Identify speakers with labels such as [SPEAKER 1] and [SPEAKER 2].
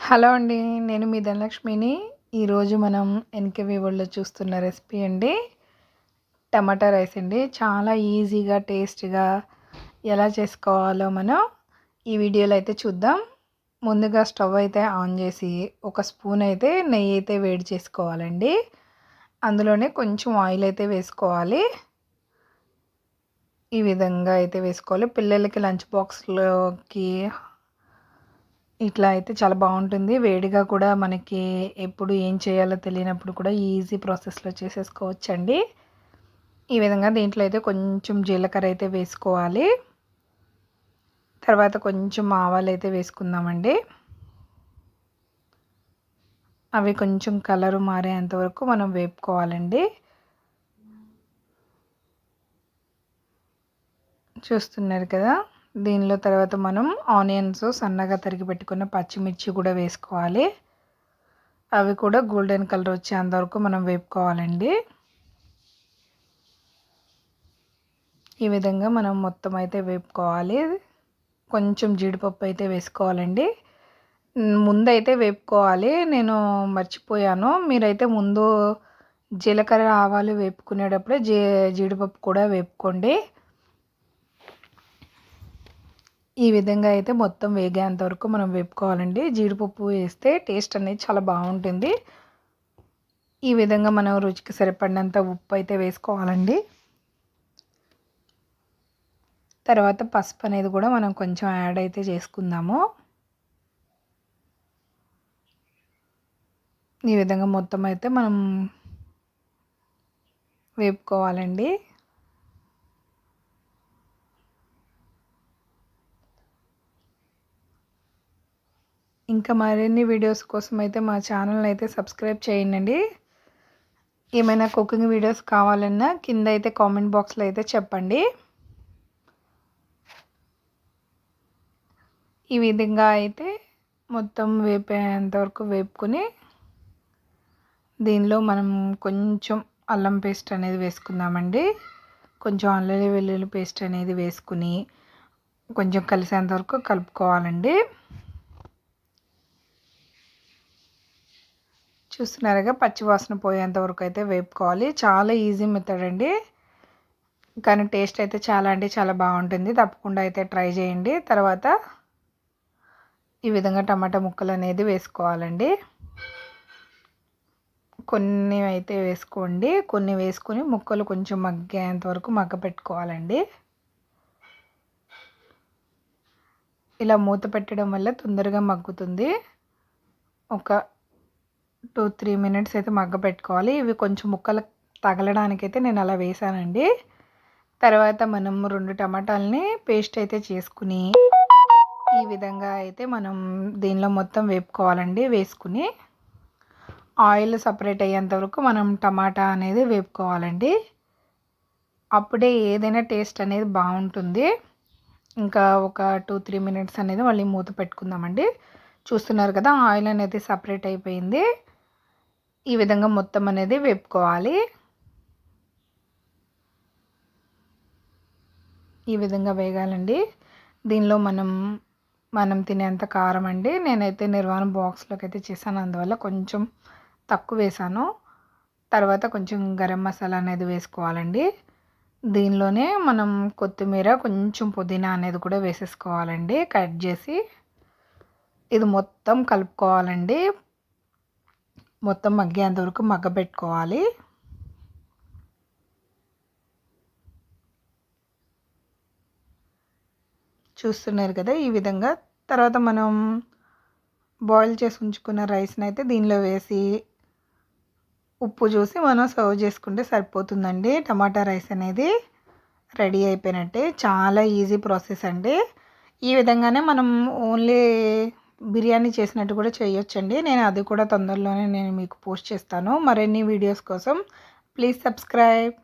[SPEAKER 1] Hello అండి. నేను మీ ధనలక్ష్మిని. ఈరోజు మనం ఎన్‌కేవి వరల్డ్‌లో చూస్తున్న రెసిపీ అండి. టమాటా రైస్ అండి. చాలా ఈజీగా, టేస్ట్‌గా ఎలా చేసుకోవాలో మనం ఈ వీడియోలో అయితే చూద్దాం. ముందుగా స్టవ్ అయితే ఆన్ చేసి ఒక స్పూన్ అయితే నెయ్యి అయితే వేడి చేసుకోవాలండి. అందులోనే కొంచెం ఆయిల్ అయితే వేసుకోవాలి. ఈ విధంగా అయితే వేసుకోవాలి. పిల్లలకి లంచ్ బాక్స్‌లోకి ఇట్లా అయితే చాలా బాగుంటుంది. వేడిగా కూడా మనకి ఎప్పుడు ఏం చేయాలో తెలియనప్పుడు కూడా ఈజీ ప్రాసెస్‌లో చేసేసుకోవచ్చండి. ఈ విధంగా దీంట్లో అయితే కొంచెం జీలకర్ర అయితే వేసుకోవాలి. తర్వాత కొంచెం ఆవాలైతే వేసుకుందామండి. అవి కొంచెం కలరు మారేంత వరకు మనం వేపుకోవాలండి. చూస్తున్నారు కదా! దీనిలో తర్వాత మనం ఆనియన్స్ సన్నగా తరిగి పెట్టుకున్న పచ్చిమిర్చి కూడా వేసుకోవాలి. అవి కూడా గోల్డెన్ కలర్ వచ్చేంత వరకు మనం వేపుకోవాలండి. ఈ విధంగా మనం మొత్తం అయితే వేపుకోవాలి. కొంచెం జీడిపప్పు అయితే వేసుకోవాలండి. ముందైతే వేపుకోవాలి. నేను మర్చిపోయాను. మీరైతే ముందు జీలకర్ర, ఆవాలు వేపుకునేటప్పుడే జీడిపప్పు కూడా వేపుకోండి. ఈ విధంగా అయితే మొత్తం వేగేంత వరకు మనం వేపుకోవాలండి. జీడిపప్పు వేస్తే టేస్ట్ అనేది చాలా బాగుంటుంది. ఈ విధంగా మనం రుచికి సరిపడినంత ఉప్పు అయితే వేసుకోవాలండి. తర్వాత పసుపు అనేది కూడా మనం కొంచెం యాడ్ అయితే చేసుకుందాము. ఈ విధంగా మొత్తం అయితే మనం వేపుకోవాలండి. ఇంకా మరిన్ని వీడియోస్ కోసం అయితే మా ఛానల్ని అయితే సబ్స్క్రైబ్ చేయండి. ఏమైనా కుకింగ్ వీడియోస్ కావాలన్నా కింద అయితే కామెంట్ బాక్స్లో అయితే చెప్పండి. ఈ విధంగా అయితే మొత్తం వేపేంత వరకు వేపుకొని దీనిలో మనం కొంచెం అల్లం పేస్ట్ అనేది వేసుకుందామండి. కొంచెం అల్లం వెల్లుల్లి పేస్ట్ అనేది వేసుకుని కొంచెం కలిసేంత వరకు కలుపుకోవాలండి. చూస్తున్నారుగా, పచ్చివాసన పోయేంత వరకు అయితే వేపుకోవాలి. చాలా ఈజీ మెథడ్ అండి, కానీ టేస్ట్ అయితే చాలా అంటే చాలా బాగుంటుంది. తప్పకుండా అయితే ట్రై చేయండి. తర్వాత ఈ విధంగా టమాటా ముక్కలు అనేది వేసుకోవాలండి. కొన్ని అయితే వేసుకోండి. కొన్ని వేసుకొని ముక్కలు కొంచెం మగ్గేంత వరకు మగ్గ పెట్టుకోవాలండి. ఇలా మూత పెట్టడం వల్ల తొందరగా మగ్గుతుంది. ఒక 2-3 మినిట్స్ అయితే మగ్గ పెట్టుకోవాలి. ఇవి కొంచెం ముక్కలు తగలడానికైతే నేను అలా వేసానండి. తర్వాత మనం 2 టమాటాలని పేస్ట్ అయితే చేసుకుని ఈ విధంగా అయితే మనం దీనిలో మొత్తం వేపుకోవాలండి. వేసుకుని ఆయిల్ సపరేట్ అయ్యేంత వరకు మనం టమాటా అనేది వేపుకోవాలండి. అప్పుడే ఏదైనా టేస్ట్ అనేది బాగుంటుంది. ఇంకా ఒక 2-3 మినిట్స్ అనేది మళ్ళీ మూత పెట్టుకుందామండి. చూస్తున్నారు కదా, ఆయిల్ అనేది సపరేట్ అయిపోయింది. ఈ విధంగా మొత్తం అనేది వేపుకోవాలి. ఈ విధంగా వేగాలండి. దీనిలో మనం తినేంత కారం అండి. నేనైతే నిర్వాణ బాక్స్లోకి అయితే చేశాను, అందువల్ల కొంచెం తక్కువ వేసాను. తర్వాత కొంచెం గరం మసాలా అనేది వేసుకోవాలండి. దీనిలోనే మనం కొత్తిమీర, కొంచెం పుదీనా అనేది కూడా వేసేసుకోవాలండి కట్ చేసి. ఇది మొత్తం కలుపుకోవాలండి. మొత్తం మగ్గేంత వరకు మగ్గబెట్టుకోవాలి. చూస్తున్నారు కదా, ఈ విధంగా. తర్వాత మనం బాయిల్ చేసి ఉంచుకున్న రైస్ని అయితే దీనిలో వేసి ఉప్పు చూసి మనం సర్వ్ చేసుకుంటే సరిపోతుందండి. టమాటా రైస్ అనేది రెడీ అయిపోయినట్టే. చాలా ఈజీ ప్రాసెస్ అండి. ఈ విధంగానే మనం ఓన్లీ బిర్యానీ చేసినట్టు కూడా చేయొచ్చండి. నేను అది కూడా తొందరలోనే మీకు పోస్ట్ చేస్తాను. మరిన్ని వీడియోస్ కోసం ప్లీజ్ సబ్స్క్రైబ్.